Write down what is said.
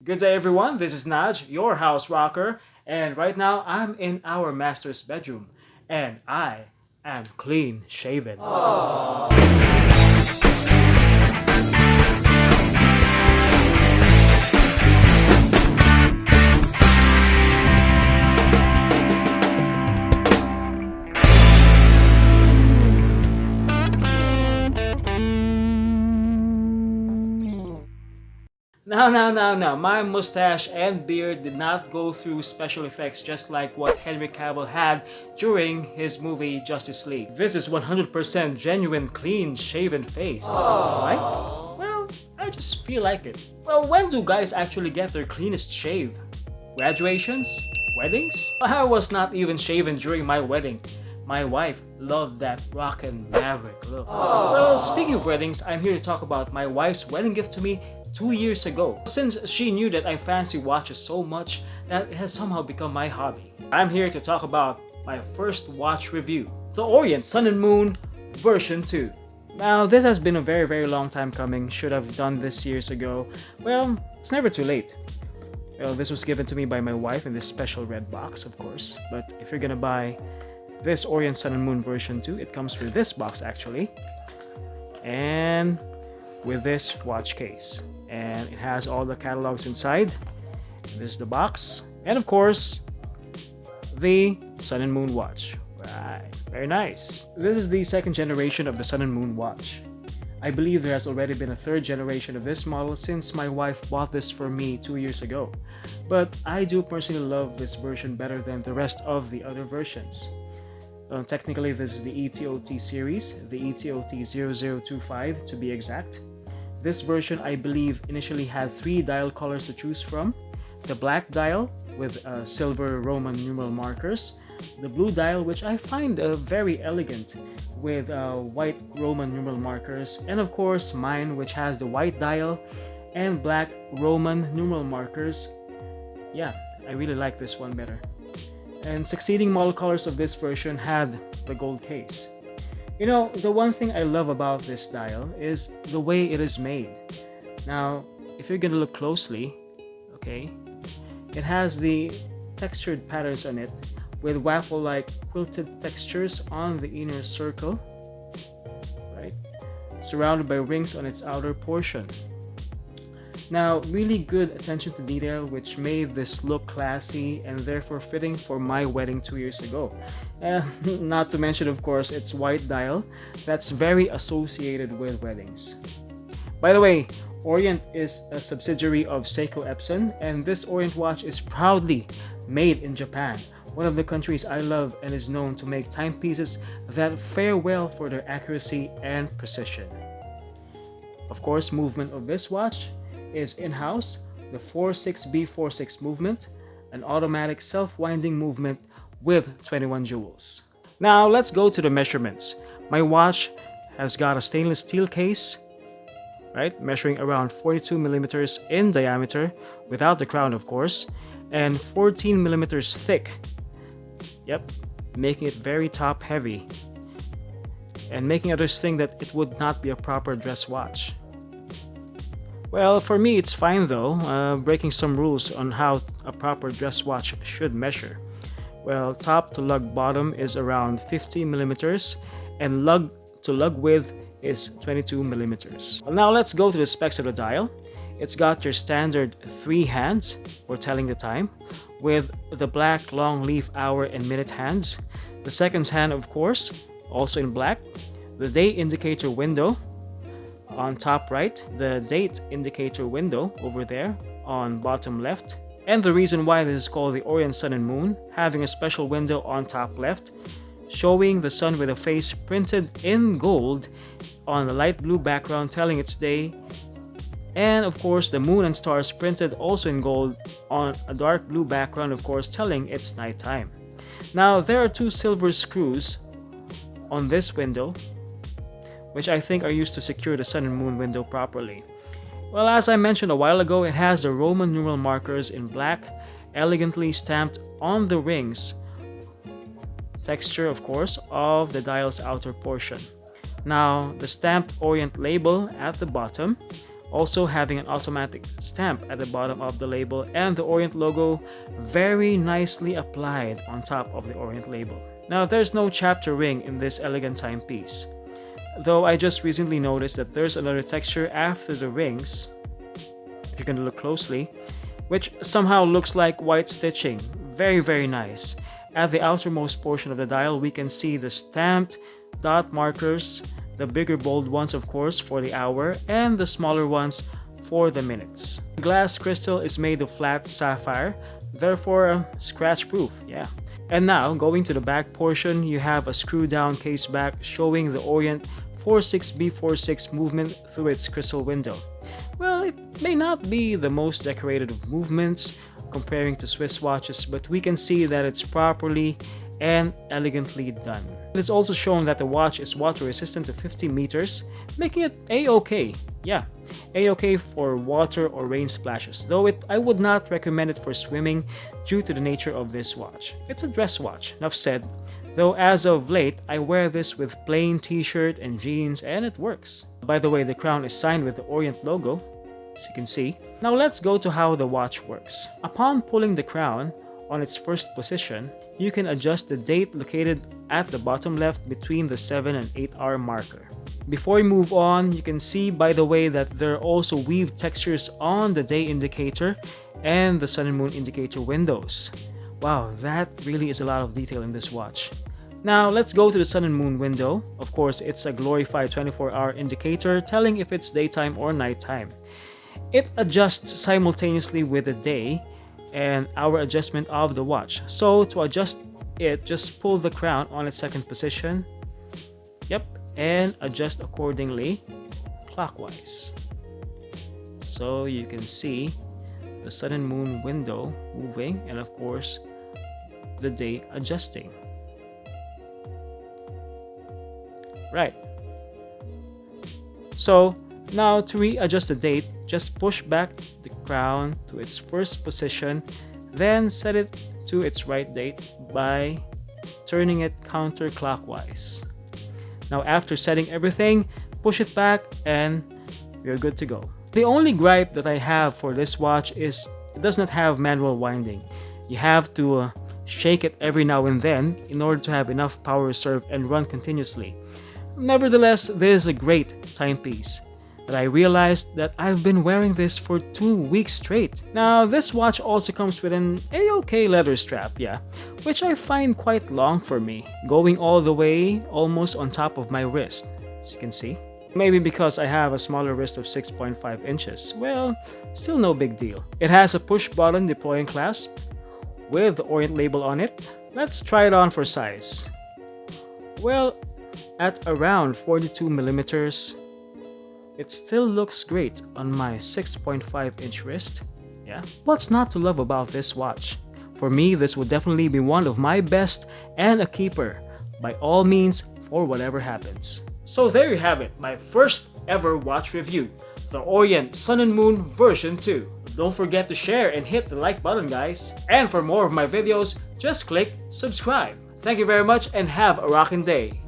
Good day, everyone. This is Naj, your house rocker, and right now I'm in our master's bedroom, and I am clean shaven. Now. My mustache and beard did not go through special effects just like what Henry Cavill had during his movie Justice League. This is 100% genuine, clean shaven face. Why? Well, I just feel like it. Well, when do guys actually get their cleanest shave? Graduations? Weddings? I was not even shaven during my wedding. My wife loved that rockin' maverick look. Well, speaking of weddings, I'm here to talk about my wife's wedding gift to me 2 years ago, since she knew that I fancy watches so much that it has somehow become my hobby. I'm here to talk about my first watch review, the Orient Sun and Moon version 2. Now, this has been a very long time coming. Should have done this years ago. Well, it's never too late. Well, this was given to me by my wife in this special red box, of course. But if you're gonna buy this Orient Sun and Moon version 2, it comes with this box actually, and with this watch case. And it has all the catalogs inside. This is the box, and of course the Sun and Moon watch. Right, very nice. This is the second generation of the Sun and Moon watch. I believe there has already been a third generation of this model since my wife bought this for me 2 years ago. But I do personally love this version better than the rest of the other versions. Technically, this is the ETOT series, the ETOT 0025 to be exact. This version, I believe, initially had 3 dial colors to choose from. The black dial with silver Roman numeral markers, the blue dial, which I find very elegant, with white Roman numeral markers, and of course mine, which has the white dial and black Roman numeral markers. Yeah, I really like this one better. And succeeding model colors of this version had the gold case. You know, the one thing I love about this dial is the way it is made. Now, if you're gonna look closely, okay, it has the textured patterns on it with waffle-like quilted textures on the inner circle, right? Surrounded by rings on its outer portion. Now, really good attention to detail, which made this look classy and therefore fitting for my wedding 2 years ago. Not to mention, of course, its white dial that's very associated with weddings. By the way, Orient is a subsidiary of Seiko Epson, and this Orient watch is proudly made in Japan, one of the countries I love and is known to make timepieces that fare well for their accuracy and precision. Of course, movement of this watch is in-house, the 46B46 movement, an automatic self-winding movement with 21 jewels. Now let's go to the measurements. My watch has got a stainless steel case, right, measuring around 42 millimeters in diameter, without the crown of course, and 14 millimeters thick. Yep, making it very top heavy, and making others think that it would not be a proper dress watch. Well, for me it's fine though, breaking some rules on how a proper dress watch should measure. Well, top to lug bottom is around 50 millimeters, and lug to lug width is 22 millimeters. Well, now let's go to the specs of the dial. It's got your standard 3 hands for telling the time, with the black long leaf hour and minute hands. The seconds hand, of course, also in black. The day indicator window on top right, the date indicator window over there on bottom left, and the reason why this is called the Orient Sun and Moon, having a special window on top left showing the sun with a face printed in gold on a light blue background telling its day, and of course the moon and stars printed also in gold on a dark blue background, of course telling it's nighttime. Now there are 2 silver screws on this window, which I think are used to secure the sun and moon window properly. Well, as I mentioned a while ago, it has the Roman numeral markers in black, elegantly stamped on the rings, texture of course of the dial's outer portion. Now, the stamped Orient label at the bottom also having an automatic stamp at the bottom of the label, and the Orient logo very nicely applied on top of the Orient label. Now there's no chapter ring in this elegant timepiece, though I just recently noticed that there's another texture after the rings, if you're going to look closely, which somehow looks like white stitching. Very nice. At the outermost portion of the dial, we can see the stamped dot markers, the bigger bold ones of course for the hour, and the smaller ones for the minutes. The glass crystal is made of flat sapphire, therefore scratch proof, yeah. And now, going to the back portion, you have a screw down case back showing the Orient 46B46 movement through its crystal window. Well, it may not be the most decorated of movements comparing to Swiss watches, but we can see that it's properly and elegantly done. It is also shown that the watch is water resistant to 50 meters, making it A-OK. Yeah, A-OK for water or rain splashes, though I would not recommend it for swimming due to the nature of this watch. It's a dress watch, enough said, though as of late I wear this with plain t-shirt and jeans and it works. By the way, the crown is signed with the Orient logo, as you can see. Now let's go to how the watch works. Upon pulling the crown on its first position, you can adjust the date located at the bottom left between the 7 and 8 hour marker. Before we move on, you can see by the way that there are also weaved textures on the day indicator and the sun and moon indicator windows. Wow, that really is a lot of detail in this watch. Now let's go to the sun and moon window. Of course, it's a glorified 24-hour indicator telling if it's daytime or nighttime. It adjusts simultaneously with the day and hour adjustment of the watch. So to adjust it, just pull the crown on its second position. Yep, and adjust accordingly clockwise. So you can see the sun and moon window moving and of course the day adjusting. Right. So now to readjust the date, just push back the crown to its first position, then set it to its right date by turning it counterclockwise. Now after setting everything, push it back and you're good to go. The only gripe that I have for this watch is it does not have manual winding. You have to shake it every now and then in order to have enough power reserve and run continuously. Nevertheless, this is a great timepiece. But I realized that I've been wearing this for 2 weeks straight. Now, this watch also comes with an A-OK leather strap, yeah, which I find quite long for me, going all the way almost on top of my wrist, as you can see. Maybe because I have a smaller wrist of 6.5 inches. Well, still no big deal. It has a push-button deploying clasp with the Orient label on it. Let's try it on for size. Well, at around 42 millimeters, it still looks great on my 6.5 inch wrist. Yeah. What's not to love about this watch? For me, this would definitely be one of my best and a keeper, by all means, for whatever happens. So there you have it, my first ever watch review, the Orient Sun and Moon version 2. Don't forget to share and hit the like button, guys. And for more of my videos, just click subscribe. Thank you very much and have a rockin' day.